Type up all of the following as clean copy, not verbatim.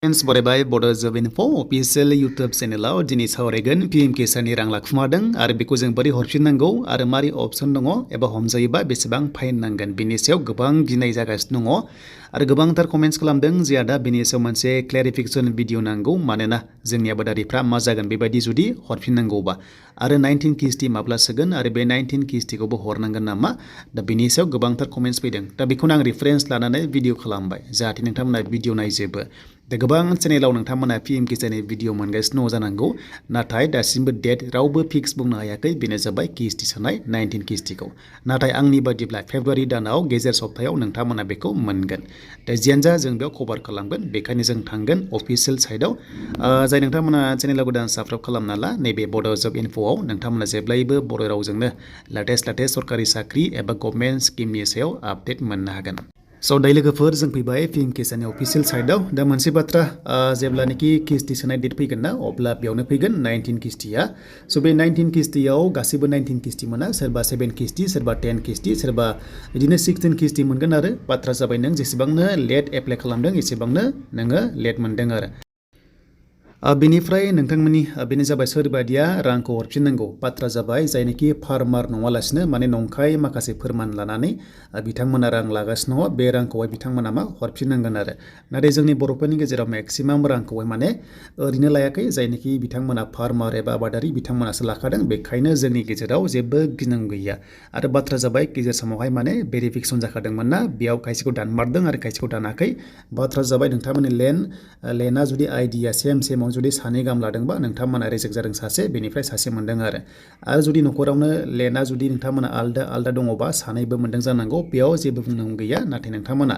Friends, बरायबाय बड' जब info official YouTube चेनेलाव दिनै सावरायगोन पिएम किसाननि रां लाखुमादों आरो बेखौ जों बोरै हरफिननांगौ आरो मारै अपसन दङ एबा हमजायोबा बेसेबां फाइन नांगोन बेनि सायाव गोबां गिनाय जागासिनो दङ आरो गोबांथार कमेन्ट्स खालामदों जे आदा बेनि सायाव मोनसे क्लेरिफिकेसन भिडिअ नांगौ मानोना जोंनि आबादारिफ्रा मा जागोन बेबायदि जुदि हरफिननांगौबा आरो 19 किस्ति माब्ला सोगोन आरो बे 19 किस्तिखौबो हरनांगोन नामा दा बेनि सायाव गोबांथार कमेन्ट्स फैदों दा बेखौनो आं रिफरेन्स लानानै भिडिअ खालामबाय जाहाथे नोंथांमोना भिडिअ नायजोबो दा गोबां चेनेलाव नोंथांमोना पिएम किसाननि भिडिअ मोनगासिनो दङ जानांगौ नाथाय दासिमबो डेट रावबो फिक्स बुंनो हायाखै बेनो जाबाय किस्ति सोनाय 19 किस्तिखौ नाथाय आंनि बायदिब्ला फेब्रुवारि दानाव गेजेर सप्तायाव नोंथांमोना बेखौ मोनगोन दा जियानो जा जों बेयाव कभार खालामगोन बेखायनो जों थांगोन अफिसियेल साइटआव जाय नोंथांमोना चेनेलाव गोदान साबस्क्राइब खालामना ला नैबे बड' जब इनफोआव नोंथांमोना जेब्लायबो बर' रावजोंनो लेटेस्ट सरकारि साख्रि एबा गभर्नमेन्ट स्किमनि सायाव आपडेट मोननो हागोन स' दायो लोगोफोर जों फैबाय पिएम किसाननि अफिसियेल साइटआव दा मोनसे बाथ्रा जेब्लानोखि किस्ति सोनाय डेट फैगोन ना अब्ला बेयावनो फैगोन 19 किस्तिया स' बे 19 किस्तियाव गासैबो 19 किस्ति मोना सोरबा 7 किस्ति सोरबा 10 किस्ति सोरबा बिदिनो 16 किस्ति मोनगोन आरो बाथ्रा जाबाय नों जेसेबांनो लेट एप्लाइ खालामदों एसेबांनो नोङो लेट मोनदों आरो बेनिफ्राय नोंथांमोननि बेनो जाबाय सोरबादिया रांखौ हरफिननांगौ बाथ्रा जाबाय जायनोखि फार्मार नङालासिनो माने नंखाय माखासे फोरमान लानानै बिथांमोना रां लागासिनो दङ बे रांखौहाय बिथांमोना मा हरफिननांगोन आरो नाथाय जोंनि बर'फोरनि गेजेराव मेक्सिमाम रांखौहाय माने ओरैनो लायाखै जायनोखि बिथांमोना फार्मार एबा आबादारि बिथांमोनासो लाखादों बेखायनो जोंनि गेजेराव जेबो गिनांगौ गैया आरो बाथ्रा जाबाय गेजेर समावहाय माने भेरिफिकेसन जाखादोंमोन ना बेयाव खायसेखौ दानमारदों आरो खायसेखौ दानाखै बाथ्रा जाबाय नोंथांमोननि लेन्डआ जुदि आइडिया सेम जुदि सानै गाहाम लादोंबा नोंथांमोना रिजेक्ट जादों सासे बेनिफ्राय सासे मोनदों आरो जुदि न'खरावनो लेन्डआ जुदि नोंथांमोना आलदा दङबा सानैबो मोनदों जानांगौ बेयाव जेबो बुंनांगौ गैया नाथाय नोंथांमोना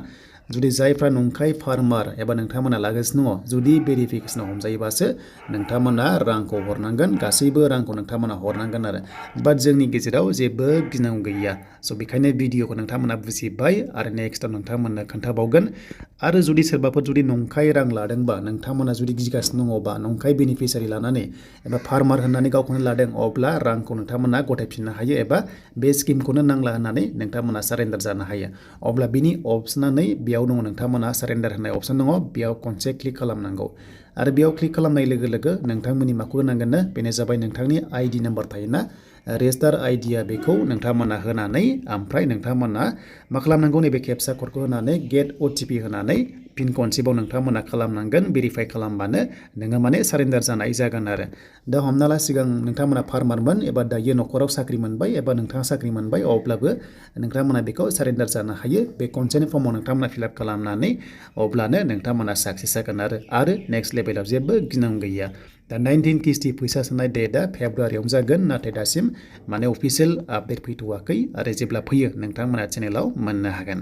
जुदि जायफ्रा नंखाय फार्मार एबा नोंथांमोना लागासिनो दङ जुदि भेरिफिकेसनाव हमजायोबासो नोंथांमोना रांखौ हरनांगोन गासैबो रांखौ नोंथांमोना हरनांगोन आरो बाट जोंनि गेजेराव जेबो गिनांगौ गैया स' बेखायनो भिडिअखौ नोंथांमोना बुजिबाय आरो नेक्स्टआव नोंथांमोननो खोन्थाबावगोन आरो जुदि सोरबाफोर जुदि नंखाय रां लादोंबा नोंथांमोना जुदि गिगासिनो दङबा नंखाय बेनिफिसियारि लानानै एबा फार्मार होननानै गावखौनो लादों अब्ला रांखौ नोंथांमोना गथायफिननो हायो एबा बे स्किमखौनो नांला होननानै नोंथांमोना सारेन्डार जानो हायो अब्ला बिनि अपसनानै बेयाव दङ नोंथांमोना सारेन्डार होननाय अपसन दङ बेयाव खनसे क्लिक खालामनांगौ आरो बेयाव क्लिक खालामनाय लोगो लोगो नोंथांमोननि माखौ होनांगोननो बेनो जाबाय नोंथांनि आइडि नाम्बार थायोना रेजिस्टार आइडिया बेखौ नोंथांमोना होनानै ओमफ्राय नोंथांमोना मा खालामनांगौ नैबे केपसा क'डखौ होनानै गेट अटिपि होनानै फिन खनसेबाव नोंथांमोना खालामनांगोन भेरिफाइ खालामबानो नोङो माने सारेन्डार जानाय जागोन आरो दा हमना ला सिगां नोंथांमोना फार्मारमोन एबा दायो न'खराव साख्रि मोनबाय एबा नोंथाङा साख्रि मोनबाय अब्लाबो नोंथांमोना बेखौ सारेन्डार जानो हायो बे कनसेन्ट फर्माव नोंथांमोना फिलआप खालामनानै अब्लानो नोंथांमोना साक्सेस जागोन आरो नेक्स्ट लेभेलाव जेबो गिनांगौ गैया दा 19 किस्ति फैसा सोनाय डेटआ फेब्रुवारियावनो जागोन नाथाय दासिम माने अफिसियेल आपडेट फैथ'वाखै आरो जेब्ला फैयो नोंथांमोना चेनेलाव मोननो हागोन